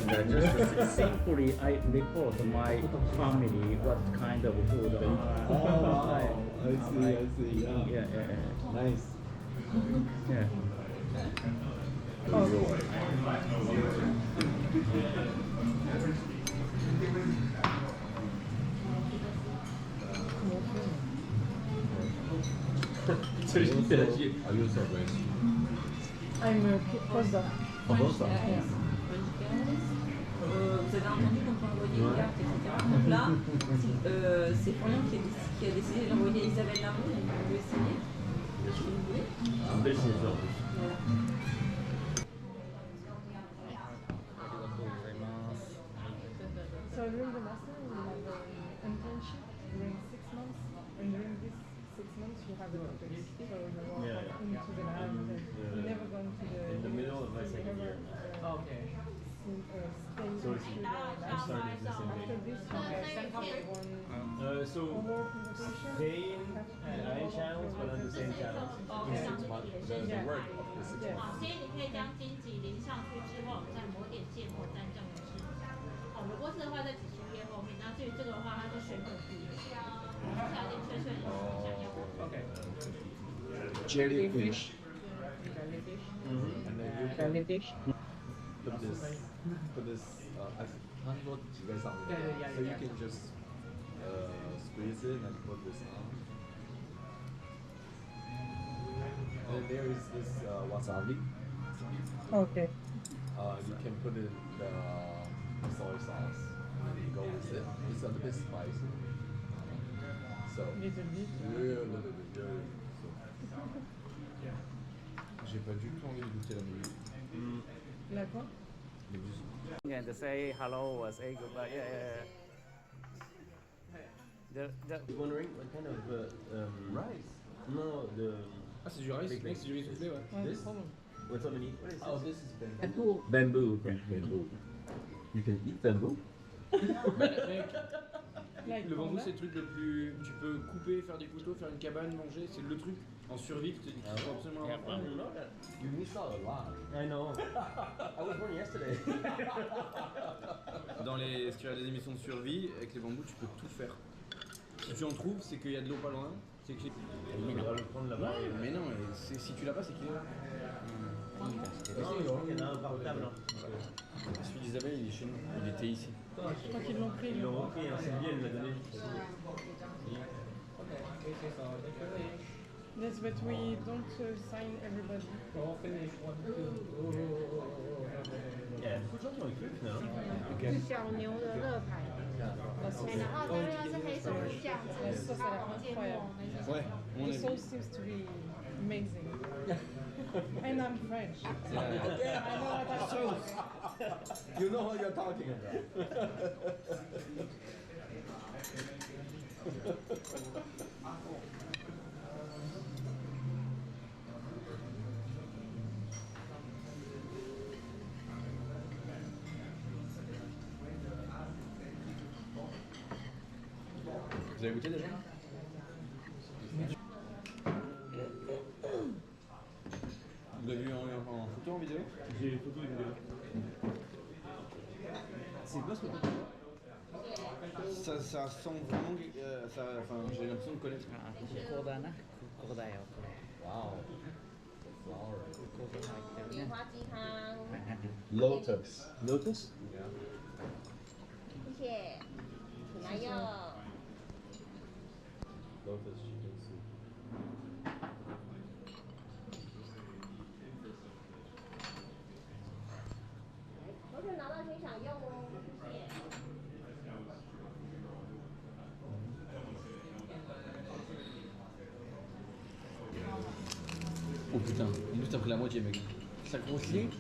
just simply I report my family what kind of food. I see. Yeah. Yeah. Nice. Yeah. Are you so great? I'm a postdoc. Yes. Vous avez entendu qu'on peut envoyer une carte, etc. Donc là, c'est Florian qui a décidé de l'envoyer à Isabelle Lamont, donc vous pouvez essayer, si vous voulez. Voilà. So during the master, you have an internship during 6 months, and during this 6 months, you have a topic. So you walk into the lab, and you never go into the middle of my second year. Okay. Stay So into the I lab. started the same After day. this, you have one So homework presentation. staying nine channels, but on the same channels in 6 months. The work of the 6 months. 所以你可以将荆棘淋上去之后，再抹点芥末沾酱油吃。好，萝卜丝的话在紫苏叶后面，那至于这个的话，它是水果皮，吃起来有点脆脆的，像腰果。Jellyfish. Jellyfish. And then you can Jellyfish. put this 它说挤在上面 so you can just squeeze it and put this on. And there is this wasabi. Okay. You can put in the soy sauce and go with it. It's a little bit spicy. So Little bit. yeah, little bit. So. J'ai pas du tout envie de goûter la nouille. La quoi? Mais juste- And say hello or say goodbye. Yeah. You're wondering what kind of rice. no the Ah, c'est du riz, mec, c'est du riz soufflé, ouais. Ouais, This? c'est trop bon. what's underneath? What is Oh, this? this is bamboo. Bamboo. Bamboo. You can eat bamboo. Mec, Like le bambou, panda. c'est le truc le plus. Tu peux couper, faire des couteaux, faire une cabane, manger. C'est le truc en survie qu'il faut absolument avoir. You miss out a lot. I know. I was born yesterday. Si tu as des émissions de survie, avec les bambous, tu peux tout faire. Si tu en trouves, c'est qu'il y a de l'eau pas loin. C'est que... On va le prendre là-bas. Mais non, si tu l'as pas, c'est qu'il est là. Il y en a un portable. Celui d'Isabelle, il est chez nous. Il était ici. Je crois qu'ils l'ont pris. Ils l'ont repris, hein, Sylvie, elle me l'a donné. Yes, but we don't sign everybody. Il y a beaucoup de gens qui ont écrit finalement. 小牛的乐牌，然后这边是黑松露酱汁， La sauce a l'air 芥末 incroyable. 那些。 Ouais, on The est sauce seems to be amazing. And I'm French. So I know what I'm talking. You know what you're talking about. Vous avez goûté déjà? Vous l'avez vu en photo, en vidéo? J'ai les photos et vidéos. C'est quoi ce que Ça sent vraiment. J'ai l'impression de connaître. ここだな。ここだよ、これ。 Wow. Flower. ここが入ってるね。莲花鸡汤， Lotus. Lotus? 谢谢。请来用。 Lotus chicken soup. 同学拿到请享用哦，谢谢。 Oh putain, en plus t'as pris la moitié, mec. Ça grossit.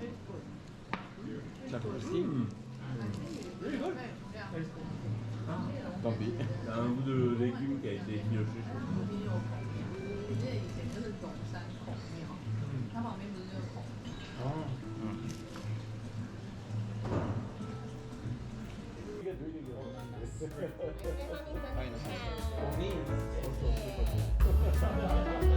Ça grossit. Tant pis. Il y a un bout de légumes qui a été pioché. 这边帮您分享一下哦。For me, it's also super 谢谢。